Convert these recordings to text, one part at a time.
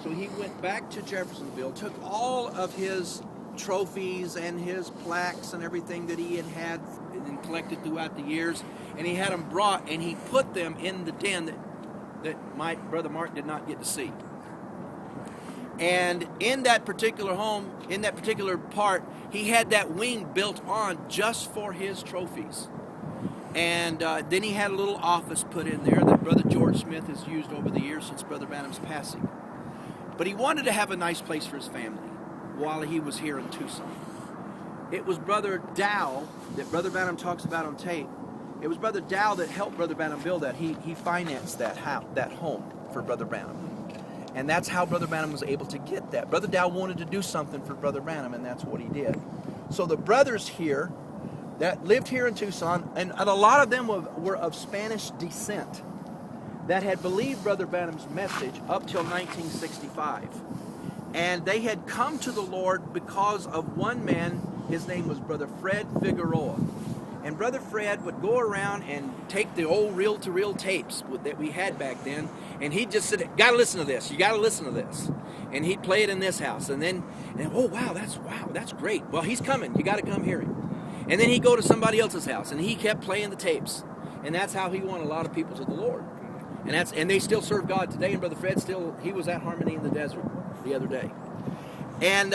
So he went back to Jeffersonville, took all of his trophies and his plaques and everything that he had and collected throughout the years, and he had them brought, and he put them in the den that my brother Mark did not get to see. And in that particular home, in that particular part, he had that wing built on just for his trophies. And then he had a little office put in there that Brother George Smith has used over the years since Brother Branham's passing. But he wanted to have a nice place for his family while he was here in Tucson. It was Brother Dow that Brother Branham talks about on tape. It was Brother Dow that helped Brother Branham build that. He financed that home for Brother Branham. And that's how Brother Branham was able to get that. Brother Dow wanted to do something for Brother Branham, and that's what he did. So the brothers here that lived here in Tucson, and a lot of them were of Spanish descent, that had believed Brother Branham's message up till 1965. And they had come to the Lord because of one man. His name was Brother Fred Figueroa. And Brother Fred would go around and take the old reel-to-reel tapes that we had back then, and he'd just say, "Gotta listen to this, you gotta listen to this." And he'd play it in this house, and then, "Oh, wow, that's great. Well, he's coming, you gotta come hear him." And then he'd go to somebody else's house, and he kept playing the tapes. And that's how he won a lot of people to the Lord. And they still serve God today, and Brother Fred he was at Harmony in the Desert the other day. And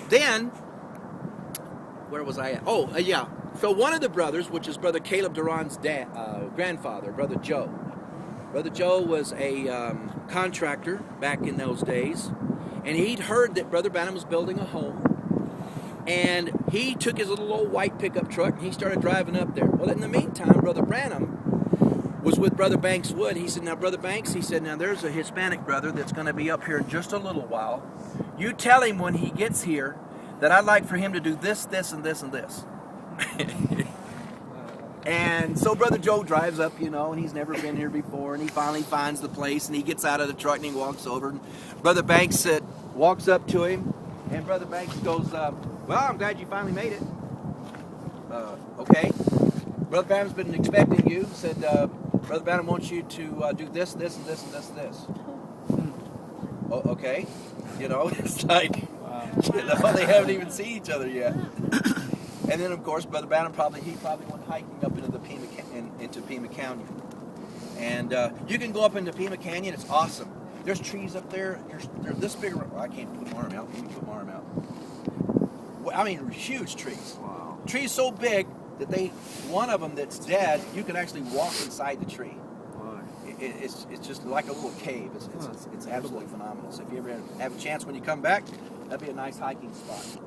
then, where was I at? Oh, yeah. So one of the brothers, which is Brother Caleb Duran's grandfather, Brother Joe. Brother Joe was a contractor back in those days, and he'd heard that Brother Branham was building a home, and he took his little old white pickup truck, and he started driving up there. Well, in the meantime, Brother Branham was with Brother Banks Wood. He said, "Now, Brother Banks," he said, "now there's a Hispanic brother that's going to be up here in just a little while. You tell him when he gets here that I'd like for him to do this, this, and this, and this." And so Brother Joe drives up, and he's never been here before, and he finally finds the place, and he gets out of the truck, and he walks over, and Brother Banks walks up to him, and Brother Banks goes, "Well, I'm glad you finally made it." "Okay. Brother Branham's been expecting you," said, "Brother Branham wants you to do this, this, and this, and this, and this." "Oh, okay." It's like, they haven't even seen each other yet. And then, of course, Brother Branham probably went hiking up into Pima Canyon. And you can go up into Pima Canyon. It's awesome. There's trees up there. They're this big. I can't put my arm out. Let me put my arm out. I mean, huge trees. Wow. Trees so big that one of them that's dead, you can actually walk inside the tree. It's just like a little cave. It's absolutely phenomenal. So if you ever have a chance when you come back, that'd be a nice hiking spot.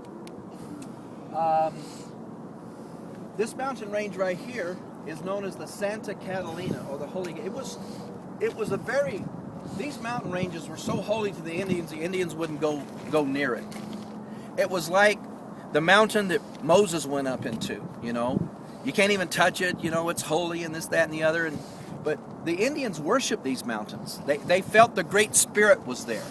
This mountain range right here is known as the Santa Catalina, or the Holy. These mountain ranges were so holy to the Indians wouldn't go near it. It was like the mountain that Moses went up into. You can't even touch it. It's holy and this, that, and the other. But the Indians worshiped these mountains. They felt the Great Spirit was there.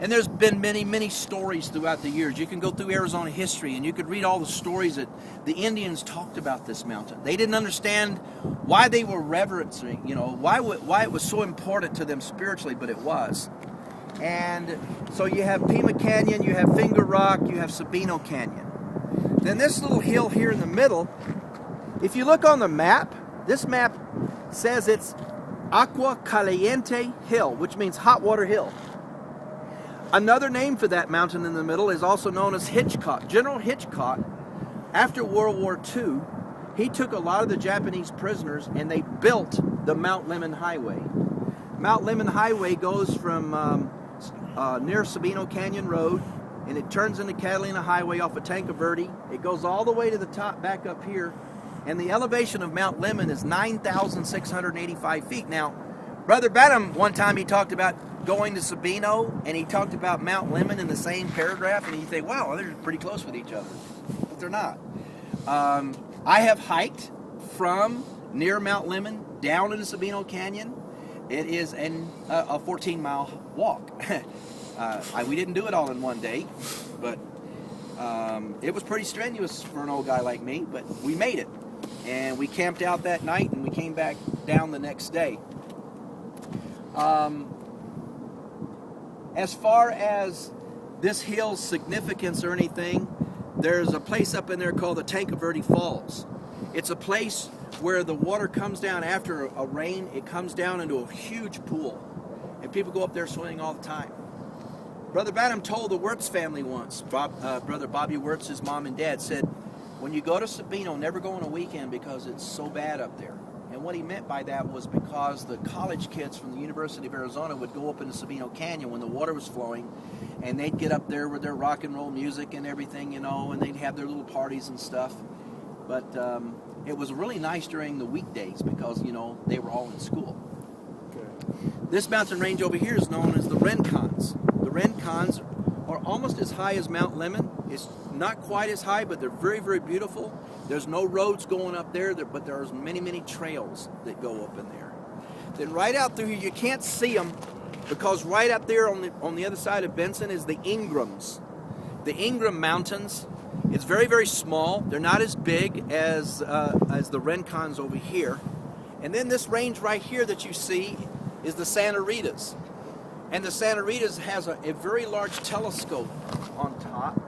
And there's been many, many stories throughout the years. You can go through Arizona history and you could read all the stories that the Indians talked about this mountain. They didn't understand why they were reverencing, why it was so important to them spiritually, but it was. And so you have Pima Canyon, you have Finger Rock, you have Sabino Canyon. Then this little hill here in the middle, if you look on the map, this map says it's Agua Caliente Hill, which means hot water hill. Another name for that mountain in the middle is also known as Hitchcock. General Hitchcock, after World War II, he took a lot of the Japanese prisoners and they built the Mount Lemmon Highway. Mount Lemmon Highway goes from near Sabino Canyon Road, and it turns into Catalina Highway off of Tanca Verde. It goes all the way to the top back up here, and the elevation of Mount Lemmon is 9,685 feet. Now, Brother Branham, one time he talked about going to Sabino, and he talked about Mount Lemmon in the same paragraph, and you think, wow, they're pretty close with each other. But they're not. I have hiked from near Mount Lemmon down into Sabino Canyon. It is a 14-mile walk. We didn't do it all in one day, but it was pretty strenuous for an old guy like me, but we made it. And we camped out that night, and we came back down the next day. as far as this hill's significance or anything, there's a place up in there called the Tanque Verde Falls. It's a place where the water comes down after a rain. It comes down into a huge pool, and people go up there swimming all the time. Brother Branham told the Wirtz family once, Brother Bobby Wirtz, his mom and dad, said, when you go to Sabino, never go on a weekend because it's so bad up there. And what he meant by that was because the college kids from the University of Arizona would go up into Sabino Canyon when the water was flowing, and they'd get up there with their rock and roll music and everything, you know, and they'd have their little parties and stuff. But it was really nice during the weekdays because, you know, they were all in school. Okay. This mountain range over here is known as the Rincons. The Rincons are almost as high as Mount Lemmon. It's not quite as high, but they're very, very beautiful. There's no roads going up there, but there's many, many trails that go up in there. Then right out through here, you can't see them because right up there on the other side of Benson is the Ingrams. The Ingram Mountains. It's very, very small. They're not as big as the Rincons over here. And then this range right here that you see is the Santa Ritas. And the Santa Ritas has a very large telescope on top.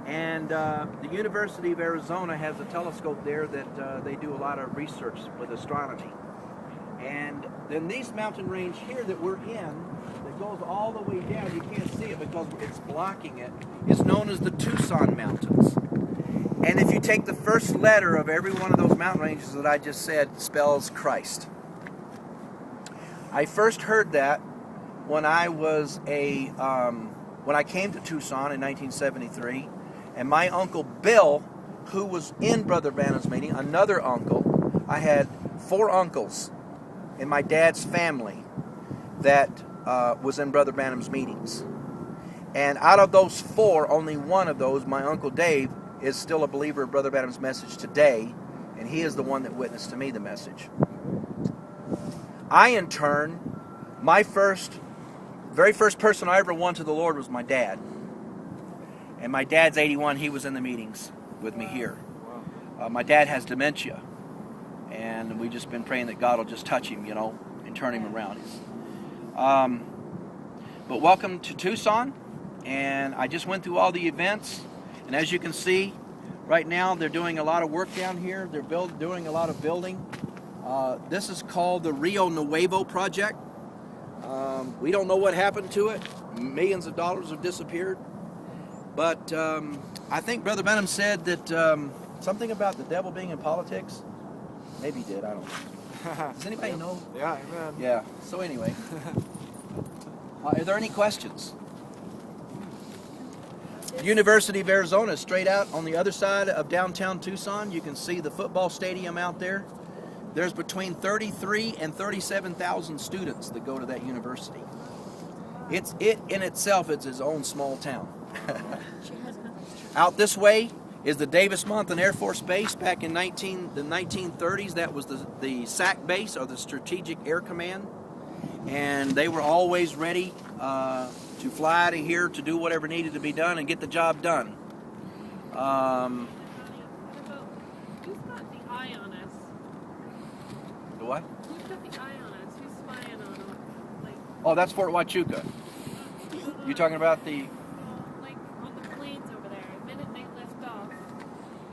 And the University of Arizona has a telescope there that they do a lot of research with astronomy. And then this mountain range here that we're in, that goes all the way down, you can't see it because it's blocking it, is known as the Tucson Mountains. And if you take the first letter of every one of those mountain ranges that I just said, spells Christ. I first heard that when I was when I came to Tucson in 1973, and my Uncle Bill, who was in Brother Branham's meeting, another uncle, I had 4 uncles in my dad's family that was in Brother Branham's meetings. And out of those 4, only one of those, my Uncle Dave, is still a believer of Brother Branham's message today, and he is the one that witnessed to me the message. I, in turn, my very first person I ever won to the Lord was my dad. And my dad's 81, he was in the meetings with me here. My dad has dementia, and we've just been praying that God will just touch him, you know, and turn him around. But welcome to Tucson, and I just went through all the events, and as you can see, right now they're doing a lot of work down here. They're doing a lot of building. This is called the Rio Nuevo project. We don't know what happened to it. Millions of dollars have disappeared. But I think Brother Branham said that something about the devil being in politics. Maybe he did, I don't know. Does anybody know? Yeah, amen. Yeah, so anyway. Are there any questions? University of Arizona is straight out on the other side of downtown Tucson. You can see the football stadium out there. There's between 33 and 37,000 students that go to that university. It in itself is its own small town. Out this way is the Davis-Monthan Air Force Base. Back in the 1930s, that was the SAC base, or the Strategic Air Command. And they were always ready to fly out of here to do whatever needed to be done and get the job done. Who's got the eye on us? The what? Who's got the eye on us? Who's spying on us? Like, Oh, that's Fort Huachuca. You talking about the... like on the planes over there, the minute they lift off.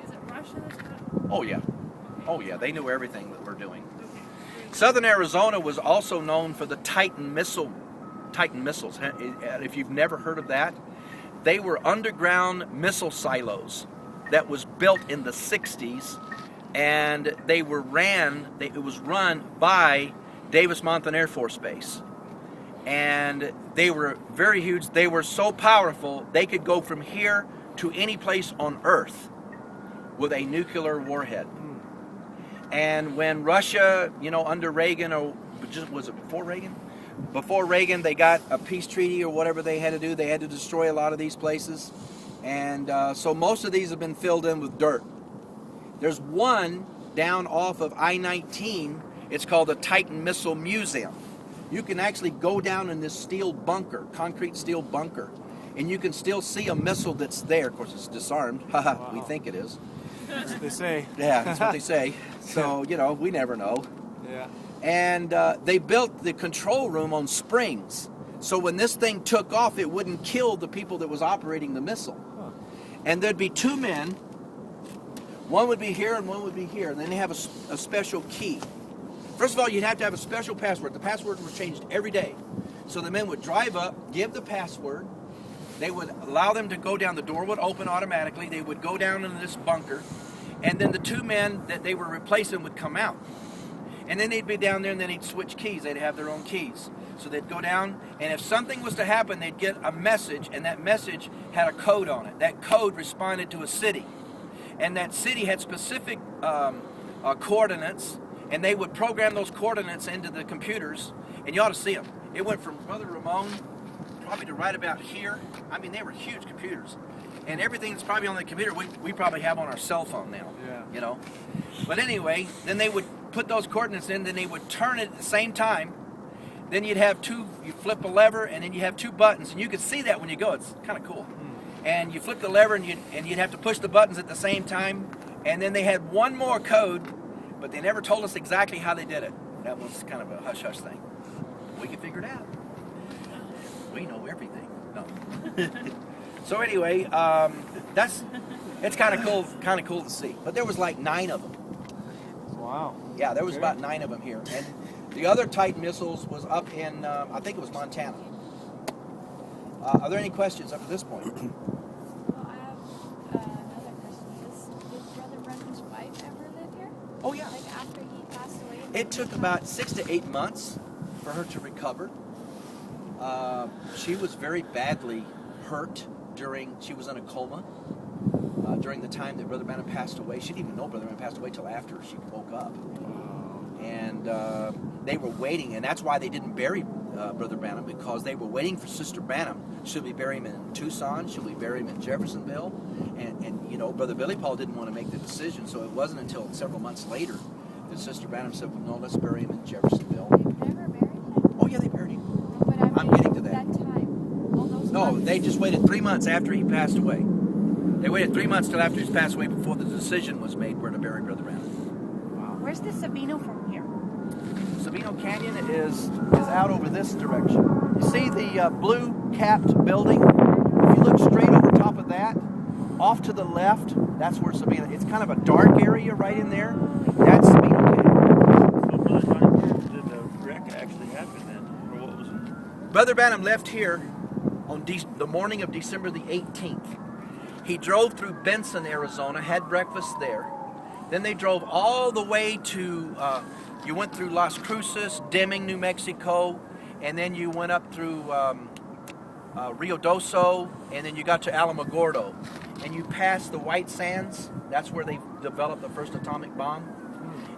Is it Russia that's got... Oh, yeah. Oh, yeah. They knew everything that we're doing. Okay. Southern Arizona was also known for the Titan missiles. If you've never heard of that, they were underground missile silos that was built in the 60s, and it was run by Davis-Monthan Air Force Base. And they were very huge. They were so powerful, they could go from here to any place on Earth with a nuclear warhead. And when Russia, under Reagan, or was it before Reagan? Before Reagan, they got a peace treaty or whatever they had to do. They had to destroy a lot of these places. And so most of these have been filled in with dirt. There's one down off of I-19. It's called the Titan Missile Museum. You can actually go down in this steel bunker, concrete steel bunker, and you can still see a missile that's there. Of course, it's disarmed. Wow. We think it is. That's what they say. Yeah, that's what they say. So, we never know. Yeah. And they built the control room on springs. So when this thing took off, it wouldn't kill the people that was operating the missile. Huh. And there'd be two men. One would be here and one would be here. And then they have a special key. First of all, you'd have to have a special password. The password was changed every day. So the men would drive up, give the password. They would allow them to go down. The door would open automatically. They would go down into this bunker. And then the two men that they were replacing would come out. And then they'd be down there and then they'd switch keys. They'd have their own keys. So they'd go down, and if something was to happen, they'd get a message, and that message had a code on it. That code responded to a city. And that city had specific coordinates, and they would program those coordinates into the computers, and you ought to see them. It went from Brother Ramon probably to right about here. I mean, they were huge computers. And everything that's probably on the computer, we probably have on our cell phone now, you know. But anyway, then they would put those coordinates in, then they would turn it at the same time. Then you'd have you flip a lever, and then you have two buttons, and you could see that when you go. It's kind of cool. And you flip the lever, and you'd have to push the buttons at the same time. And then they had one more code, but they never told us exactly how they did it. That was kind of a hush-hush thing. We could figure it out. We know everything. No. So anyway, it's kind of cool to see. But there was like 9 of them. Wow. Yeah, there was about 9 of them here. And the other Titan missiles was up in, I think it was Montana. Are there any questions up to this point? Well, I have another question. Did Brother Branham's wife ever live here? Oh, yeah. Like after he passed away? It took about 6 to 8 months for her to recover. She was very badly hurt she was in a coma during the time that Brother Branham passed away. She didn't even know Brother Branham passed away till after she woke up. And they were waiting, and that's why they didn't bury Brother Branham, because they were waiting for Sister Branham. Should we bury him in Tucson? Should we bury him in Jeffersonville? And you know, Brother Billy Paul didn't want to make the decision, so it wasn't until several months later that Sister Branham said, well, no, let's bury him in Jeffersonville. They've never buried him? Oh, yeah, they buried him. But I mean, I'm getting to that. time, all those No, months. they just waited 3 months after he passed away. They waited 3 months till after he passed away before the decision was made where to bury Brother Branham. Where's the Sabino from here? Sabino Canyon is out over this direction. You see the blue capped building? If you look straight over top of that, off to the left, that's where Sabino. It's kind of a dark area right in there. That's Sabino Canyon. So, Brother Johnny, where did the wreck actually happen then? Or what was it? Brother Branham left here on the morning of December the 18th. He drove through Benson, Arizona, had breakfast there. Then they drove all the way to, you went through Las Cruces, Deming, New Mexico, and then you went up through Rio Doso, and then you got to Alamogordo. And you passed the White Sands. That's where they developed the first atomic bomb.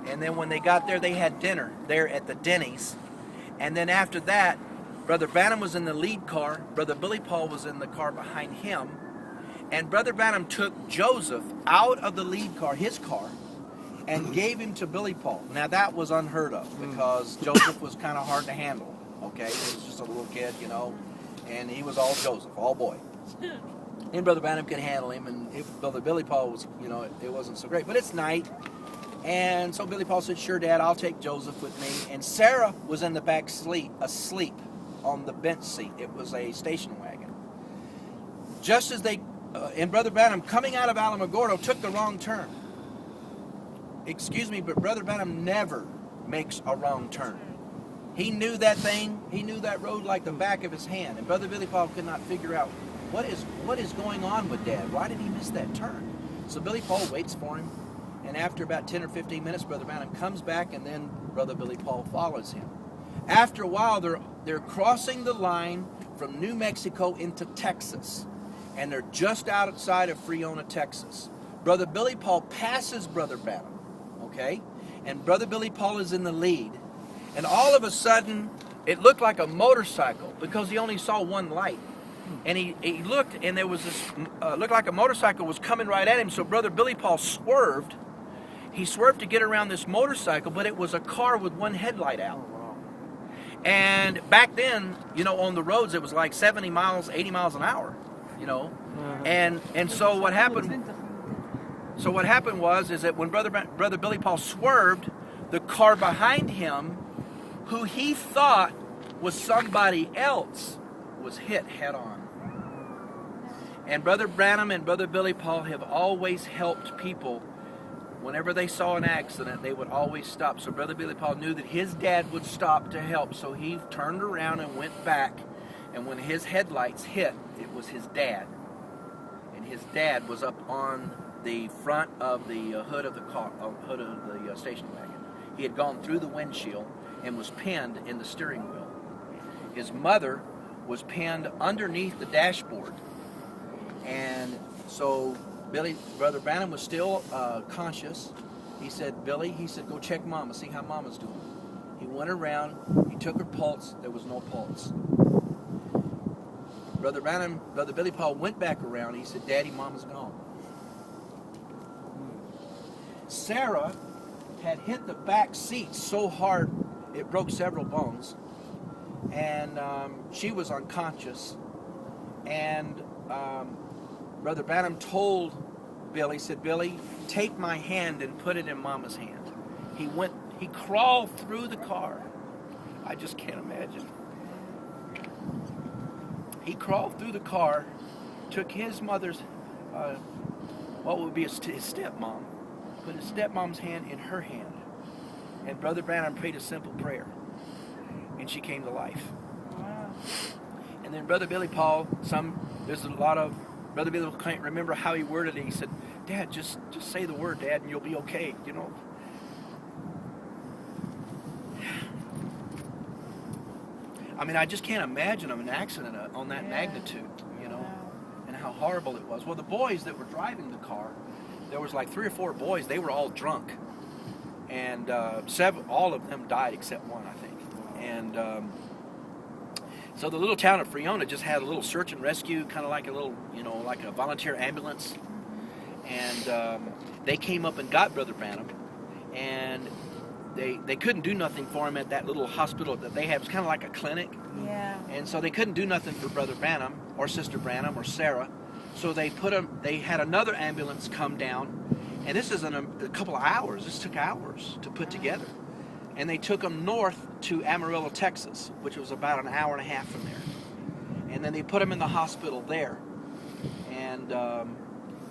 And then when they got there, they had dinner there at the Denny's. And then after that, Brother Branham was in the lead car. Brother Billy Paul was in the car behind him. And Brother Branham took Joseph out of the lead car, his car, and gave him to Billy Paul. Now that was unheard of because Joseph was kind of hard to handle. Okay, he was just a little kid, you know, and he was all Joseph, all boy. And Brother Branham could handle him, and if Brother Billy Paul was, you know, it wasn't so great. But it's night, and so Billy Paul said, "Sure, Dad, I'll take Joseph with me." And Sarah was in the back asleep on the bench seat. It was a station wagon. Just as they and Brother Branham, coming out of Alamogordo, took the wrong turn. Excuse me, but Brother Branham never makes a wrong turn. He knew that thing. He knew that road like the back of his hand. And Brother Billy Paul could not figure out what is going on with Dad. Why did he miss that turn? So Billy Paul waits for him. And after about 10 or 15 minutes, Brother Branham comes back, and then Brother Billy Paul follows him. After a while, they're crossing the line from New Mexico into Texas. And they're just outside of Friona, Texas. Brother Billy Paul passes Brother Branham, okay? And Brother Billy Paul is in the lead. And all of a sudden, it looked like a motorcycle because he only saw one light. And he looked, and there was this, looked like a motorcycle was coming right at him. So Brother Billy Paul swerved. He swerved to get around this motorcycle, but it was a car with one headlight out. And back then, you know, on the roads, it was like 70 miles, 80 miles an hour. You know, and so what happened? So what happened was that when Brother Billy Paul swerved, the car behind him, who he thought was somebody else was hit head on. And Brother Branham and Brother Billy Paul have always helped people. Whenever they saw an accident, they would always stop. So Brother Billy Paul knew that his dad would stop to help. So he turned around and went back. And when his headlights hit, it was his dad. And his dad was up on the front of the hood of the car, hood of the station wagon. He had gone through the windshield and was pinned in the steering wheel. His mother was pinned underneath the dashboard. And so Brother Branham was still conscious. He said, Billy, he said, go check Mama, see how Mama's doing. He went around, he took her pulse, there was no pulse. Brother Billy Paul went back around, he said, Daddy, Mama's gone. Sarah had hit the back seat so hard, it broke several bones. And she was unconscious. And Brother Branham told Billy, said, Billy, take my hand and put it in Mama's hand. He crawled through the car. I just can't imagine. He crawled through the car, took his mother's, what would be his stepmom, put his stepmom's hand in her hand. And Brother Branham prayed a simple prayer. And she came to life. Wow. And then Brother Billy Paul, there's a lot of, Brother Billy can't remember how he worded it. He said, Dad, just say the word, Dad, and you'll be okay, you know. I mean, I just can't imagine an accident on that magnitude, you know, and how horrible it was. Well, the boys that were driving the car, there was like 3 or 4 boys. They were all drunk. And all of them died except one, I think. And so the little town of Friona just had a little search and rescue, kind of like a little, you know, like a volunteer ambulance. And they came up and got Brother Branham. And they couldn't do nothing for him at that little hospital that they have. It's kind of like a clinic. Yeah. And so they couldn't do nothing for Brother Branham or Sister Branham or Sarah. So they had another ambulance come down. And this is in a couple of hours. This took hours to put together. And they took them north to Amarillo, Texas, which was about an hour and a half from there. And then they put them in the hospital there. And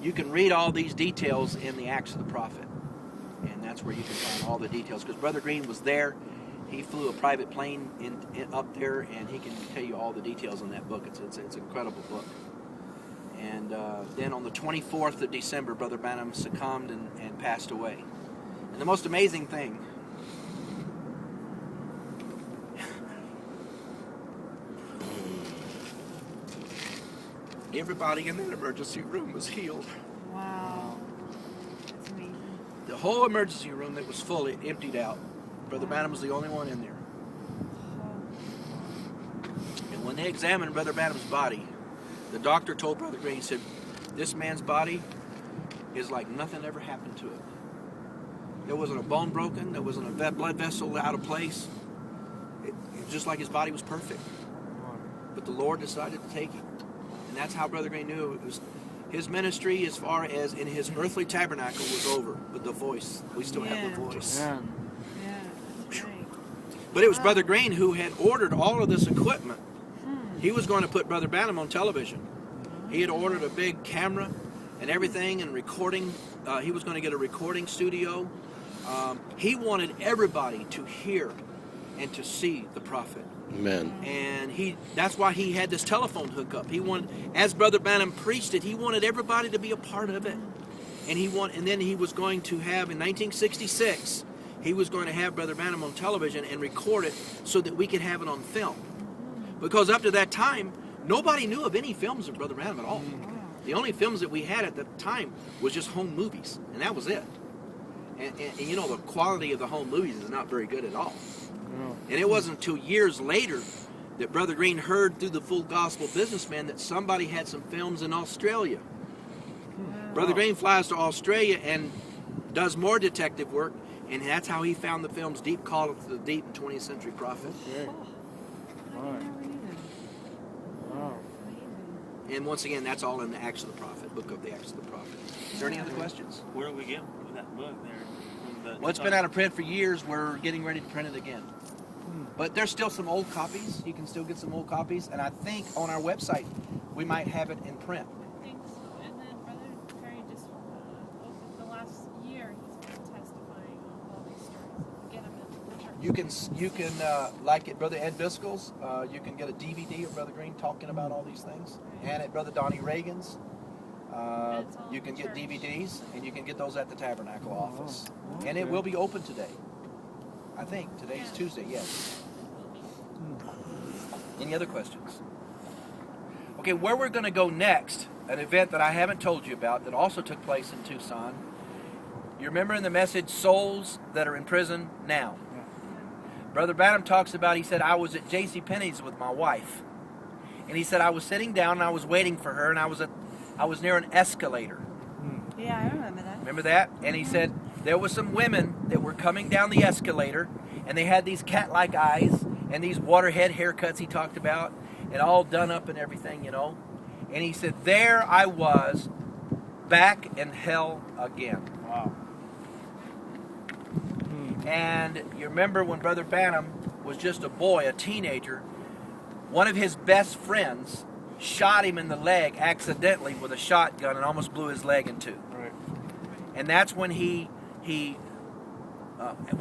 you can read all these details in the Acts of the Prophet. And that's where you can find all the details. Because Brother Greene was there. He flew a private plane up there, and he can tell you all the details in that book. It's an incredible book. And then on the 24th of December, Brother Branham succumbed and passed away. And the most amazing thing, everybody in that emergency room was healed. Wow. That's amazing. The whole emergency room that was full, it emptied out. Brother Branham was the only one in there. And when they examined Brother Branham's body, the doctor told Brother Greene, he said, this man's body is like nothing ever happened to it. There wasn't a bone broken. There wasn't a blood vessel out of place. It was just like his body was perfect. But the Lord decided to take him. And that's how Brother Greene knew it was his ministry as far as in his earthly tabernacle was over. But the voice, we still have the voice. Yeah. Yeah. That's right. But it was Brother Greene who had ordered all of this equipment. He was going to put Brother Branham on television. He had ordered a big camera and everything and recording. He was going to get a recording studio. He wanted everybody to hear and to see the prophet. Amen. And that's why he had this telephone hookup. He wanted, as Brother Branham preached it, he wanted everybody to be a part of it. And then he was going to have, in 1966, he was going to have Brother Branham on television and record it so that we could have it on film. Because up to that time, nobody knew of any films of Brother Branham at all. The only films that we had at the time was just home movies, and that was it. And you know, the quality of the home movies is not very good at all. And it wasn't until years later that Brother Greene heard through the Full Gospel Businessman that somebody had some films in Australia. Brother Greene flies to Australia and does more detective work, and that's how he found the films Deep Call of the Deep and 20th Century Prophet. Wow. And once again, that's all in the Acts of the Prophet, book of the Acts of the Prophet. Is there any other questions? Where do we get with that book there? Well, it's been out of print for years. We're getting ready to print it again. But there's still some old copies. You can still get some old copies. And I think on our website, we might have it in print. I think so. And then Brother Perry just over the last year, he's been testifying on all these stories. Get them in the church. You can like at Brother Ed Biscoe's, you can get a DVD of Brother Greene talking about all these things. And at Brother Donnie Reagan's, you can get DVDs, and you can get those at the Tabernacle office. And it will be open today. I think today's Tuesday, yes. Any other questions? Okay, where we're going to go next, an event that I haven't told you about that also took place in Tucson. You remember in the message, souls that are in prison now. Brother Branham talks about, he said, I was at J.C. Penney's with my wife. And he said, I was sitting down and I was waiting for her, and I was near an escalator. Yeah, I remember that. Remember that? And he said, there were some women that were coming down the escalator, and they had these cat-like eyes and these waterhead haircuts he talked about, and all done up and everything, you know. And he said, there I was, back in hell again. Wow. And you remember when Brother Branham was just a boy, a teenager, one of his best friends shot him in the leg accidentally with a shotgun and almost blew his leg in two. Right. And that's when when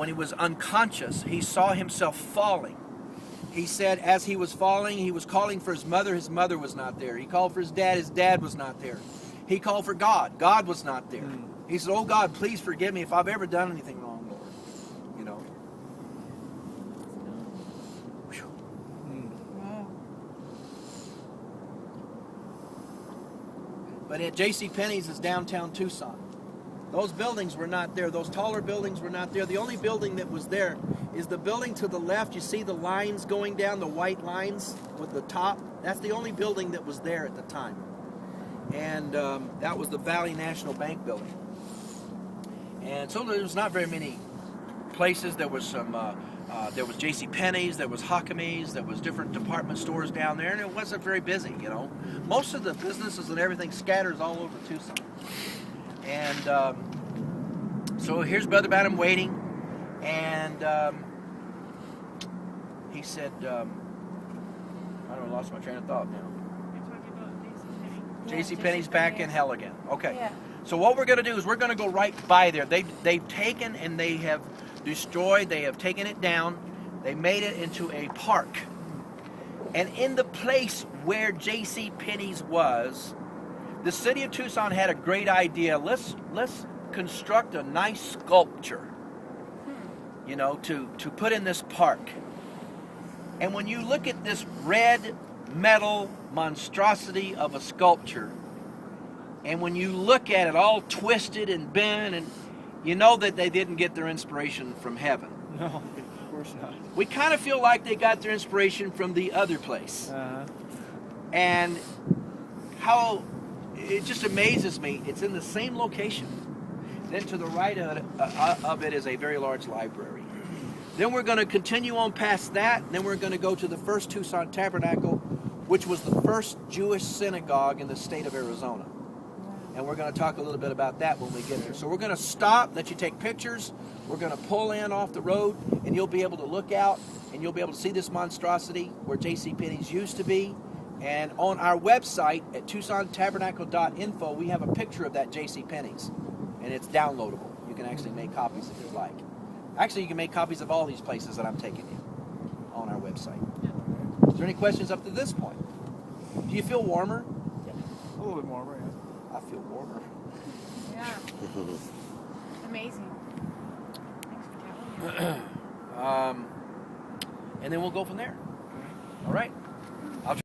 he was unconscious, he saw himself falling. He said as he was falling, he was calling for his mother was not there. He called for his dad was not there. He called for God was not there. He said, oh God, please forgive me if I've ever done anything wrong, Lord. You know. Wow. But at J.C. Penney's is downtown Tucson. Those buildings were not there. Those taller buildings were not there. The only building that was there is the building to the left. You see the lines going down, the white lines with the top? That's the only building that was there at the time. And that was the Valley National Bank building. And so there was not very many places. There was there was J.C. Penney's, there was Huckamee's, there was different department stores down there, and it wasn't very busy, you know. Most of the businesses and everything scatters all over Tucson. And so here's Brother Branham waiting, and he said, I don't know, I lost my train of thought now. You're talking about J.C. Penney's back in hell again. Okay. Yeah. So what we're going to do is we're going to go right by there. They've taken and they have destroyed, they have taken it down, they made it into a park. And in the place where J.C. Penney's was, the city of Tucson had a great idea. Let's construct a nice sculpture, you know, to put in this park. And when you look at this red metal monstrosity of a sculpture, and when you look at it all twisted and bent, and you know that they didn't get their inspiration from heaven. No, of course not. We kind of feel like they got their inspiration from the other place. And how it just amazes me, it's in the same location. Then to the right of it is a very large library. Then we're going to continue on past that. Then we're going to go to the first Tucson Tabernacle, which was the first Jewish synagogue in the state of Arizona. And we're going to talk a little bit about that when we get there. So we're going to stop, let you take pictures. We're going to pull in off the road, and you'll be able to look out, and you'll be able to see this monstrosity where J.C. Penney's used to be. And on our website at TucsonTabernacle.info, we have a picture of that J.C. Penney's, and it's downloadable. You can actually make copies if you'd like. Actually, you can make copies of all these places that I'm taking you on our website. Is there any questions up to this point? Do you feel warmer? A little bit more, right? I feel warmer. Yeah. Amazing. Thanks for telling me. And then we'll go from there. All right.